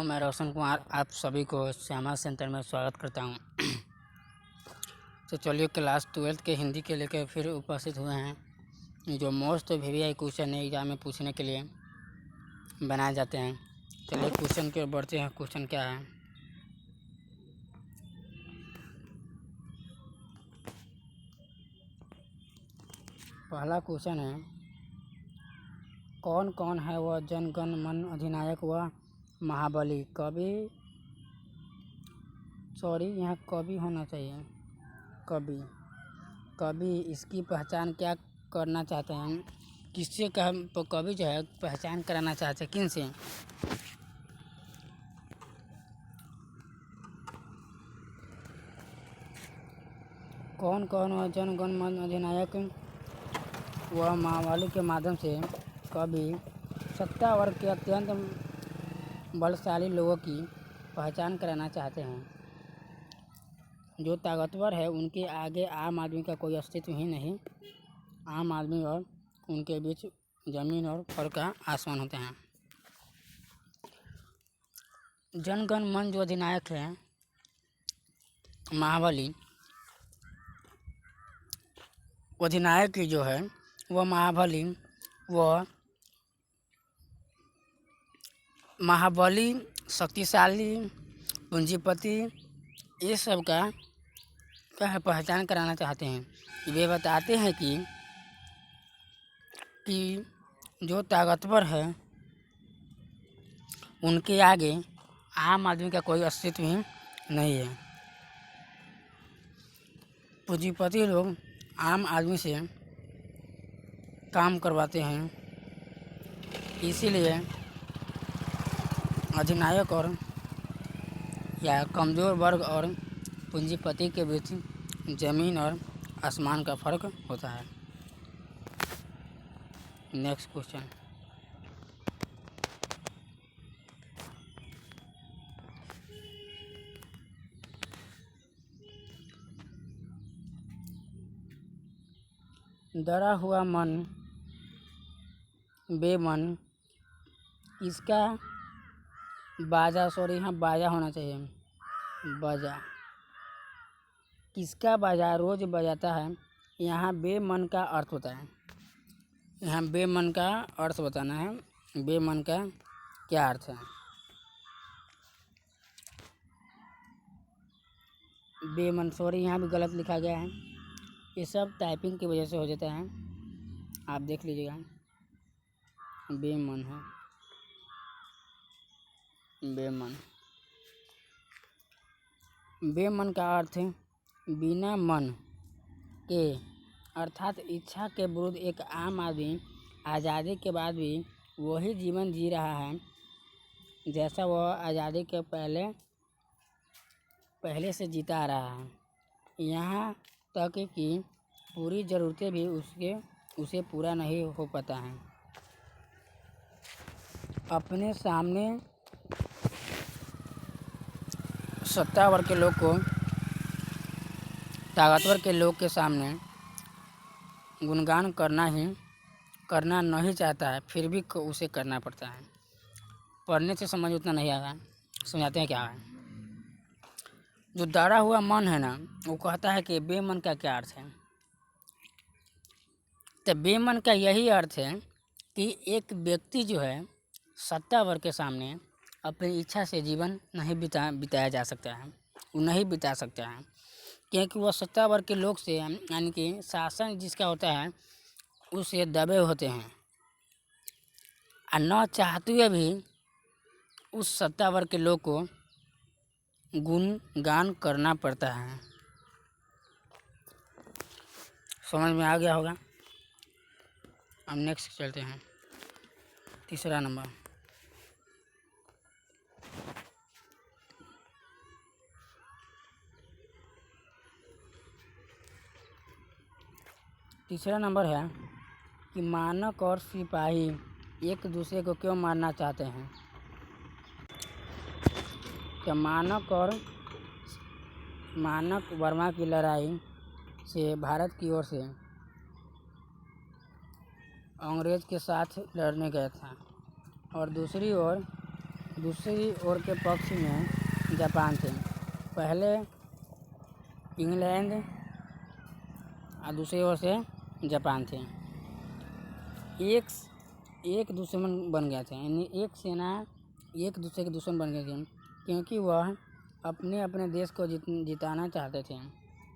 तो मैं रोशन कुमार आप सभी को श्यामा सेंटर में स्वागत करता हूं। तो चलिए क्लास 12 के हिंदी के लेकर फिर उपस्थित हुए हैं जो मोस्ट VVI क्वेश्चन एग्जाम में पूछने के लिए बनाए जाते हैं। चलिए क्वेश्चन की ओर बढ़ते हैं। क्वेश्चन क्या है? पहला क्वेश्चन है, कौन कौन है वह जन गण मन अधिनायक व महाबली? यहाँ कवि होना चाहिए। कवि इसकी पहचान क्या करना चाहते हैं? किससे कवि जो है पहचान कराना चाहते हैं? किन से? कौन कौन वह जन गण मन अधिनायक व महाबली के माध्यम से कवि सत्ता वर्ग के अत्यंत बलशाली लोगों की पहचान कराना चाहते हैं। जो ताकतवर है उनके आगे आम आदमी का कोई अस्तित्व ही नहीं। आम आदमी और उनके बीच जमीन और फर्क का आसमान होते हैं। जनगण मन जो अधिनायक है महाबली, अधिनायक की जो है वह महाबली शक्तिशाली पूंजीपति ये सब का पहचान कराना चाहते हैं। वे बताते हैं कि जो ताकतवर है उनके आगे आम आदमी का कोई अस्तित्व ही नहीं है। पूंजीपति लोग आम आदमी से काम करवाते हैं, इसीलिए अधिनायक और या कमज़ोर वर्ग और पूंजीपति के बीच ज़मीन और आसमान का फर्क होता है। नेक्स्ट क्वेश्चन, डरा हुआ मन बेमन इसका बाजा, यहाँ बाजा होना चाहिए। बाजा किसका बाजा रोज बजाता है? यहाँ बेमन का अर्थ होता है। यहाँ बेमन का अर्थ बताना है। बेमन का क्या अर्थ है? बेमन, यहाँ भी गलत लिखा गया है। ये सब टाइपिंग की वजह से हो जाता है, आप देख लीजिएगा। बेमन है, बेमन का अर्थ है बिना मन के, अर्थात इच्छा के विरुद्ध एक आम आदमी आज़ादी के बाद भी वही जीवन जी रहा है जैसा वह आज़ादी के पहले से जीता आ रहा है। यहाँ तक कि पूरी ज़रूरतें भी उसे पूरा नहीं हो पाता है। अपने सामने सत्तावर के लोग को ताकतवर के लोग के सामने गुणगान करना नहीं चाहता है, फिर भी उसे करना पड़ता है। पढ़ने से समझ उतना नहीं आता, समझाते हैं क्या है। जो डरा हुआ मन है ना, वो कहता है कि बेमन का क्या अर्थ है? तो बेमन का यही अर्थ है कि एक व्यक्ति जो है सत्ता वर्ग के सामने अपनी इच्छा से जीवन नहीं बिताया जा सकता है, वो नहीं बिता सकता है, क्योंकि वह सत्ता वर्ग के लोग से यानी कि शासन जिसका होता है उससे दबे होते हैं और न चाहते हुए भी उस सत्ता वर्ग के लोग को गुणगान करना पड़ता है। समझ में आ गया होगा। अब नेक्स्ट चलते हैं। तीसरा नंबर, है कि मानक और सिपाही एक दूसरे को क्यों मारना चाहते हैं? क्या मानक वर्मा की लड़ाई से भारत की ओर से अंग्रेज के साथ लड़ने गया था और दूसरी ओर दूसरी ओर के पक्ष में जापान थे। पहले इंग्लैंड और दूसरी ओर से जापान थे। एक दुश्मन बन गया था, यानी एक सेना एक दूसरे के दुश्मन बन गए थे, क्योंकि वह अपने देश को जिताना चाहते थे।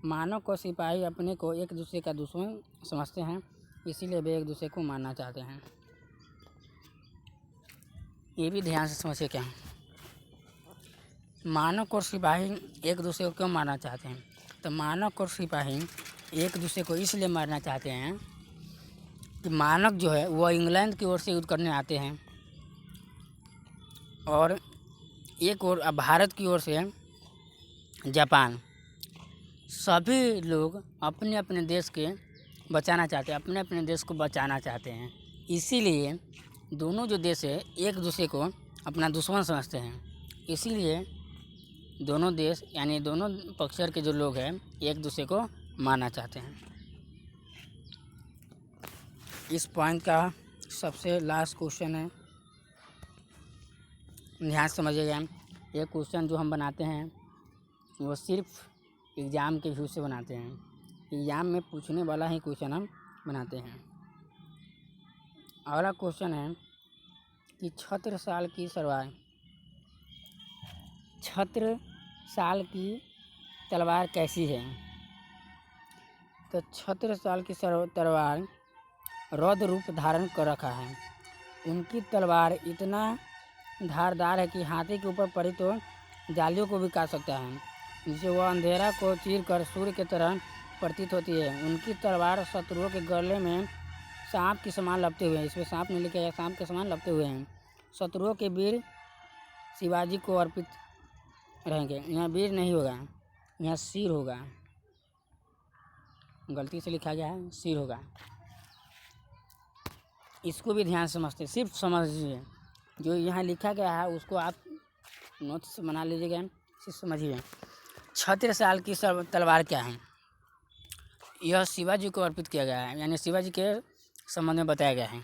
मानव और सिपाही अपने को एक दूसरे का दुश्मन समझते हैं, इसीलिए वे एक दूसरे को मारना चाहते हैं। ये भी ध्यान से समझिए क्या मानव और सिपाही एक दूसरे को क्यों मारना चाहते हैं। तो मानव और सिपाही एक दूसरे को इसलिए मारना चाहते हैं कि मानव जो है वह इंग्लैंड की ओर से युद्ध करने आते हैं और एक और भारत की ओर से जापान। सभी लोग अपने अपने देश के बचाना चाहते हैं, अपने अपने देश को बचाना चाहते हैं। इसीलिए दोनों जो देश है एक दूसरे को अपना दुश्मन समझते हैं। इसीलिए दोनों देश यानी दोनों पक्षर के जो लोग हैं एक दूसरे को मारना चाहते हैं। इस पॉइंट का सबसे लास्ट क्वेश्चन है, ध्यान से समझिएगा। ये क्वेश्चन जो हम बनाते हैं वो सिर्फ एग्ज़ाम के व्यू से बनाते हैं। एग्ज़ाम में पूछने वाला ही क्वेश्चन हम बनाते हैं। अगला क्वेश्चन है कि छत्रसाल की तलवार कैसी है। तो छत्रसाल की तलवार रौद्र रूप धारण कर रखा है। उनकी तलवार इतना धारदार है कि हाथी के ऊपर पड़ी तो जालियों को भी काट सकता है, जिससे वह अंधेरा को चीरकर सूर्य की तरह प्रतीत होती है। उनकी तलवार शत्रुओं के गले में सांप के समान लपटे हुए हैं। इसमें सांप नहीं लिखा है, सांप के समान लपटे हुए हैं। शत्रुओं के वीर शिवाजी को अर्पित रहेंगे। यहाँ वीर नहीं होगा, यहाँ सिर होगा, गलती से लिखा गया है, सिर होगा। इसको भी ध्यान से समझते, सिर्फ समझिए जो यहाँ लिखा गया है उसको आप नोट्स बना लीजिएगा, सिर्फ समझिए। छत्रसाल की तलवार क्या है। यह शिवाजी को अर्पित किया गया है, यानी शिवाजी के संबंध में बताया गया है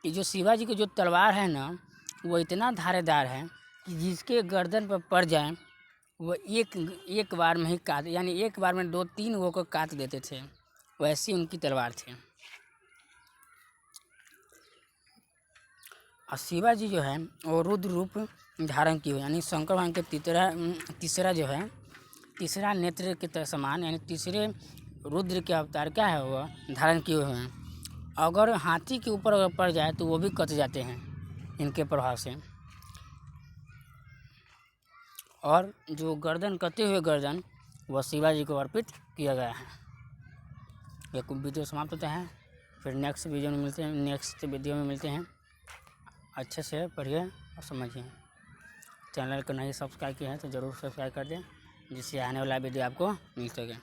कि जो शिवाजी की जो तलवार है ना वो इतना धारेदार है कि जिसके गर्दन पर पड़ जाए वो एक बार में ही काट, यानी एक बार में 2-3 वो को काट देते थे। वैसी उनकी तलवार थी। और शिवाजी जो है वो रुद्र रूप धारण किए हुए, यानी शंकर भगवान के तीसरा नेत्र के समान, यानी तीसरे रुद्र के अवतार क्या है वो धारण किए हुए हैं। अगर हाथी के ऊपर अगर पड़ जाए तो वो भी कट जाते हैं इनके प्रभाव से। और जो गर्दन कटे हुए गर्दन वह शिवाजी को अर्पित किया गया है। यह वीडियो समाप्त होता है, फिर नेक्स्ट वीडियो में मिलते हैं। अच्छे से पढ़िए और समझिए। चैनल को नहीं सब्सक्राइब किया है तो ज़रूर सब्सक्राइब कर दें, जिससे आने वाला वीडियो आपको मिल सके।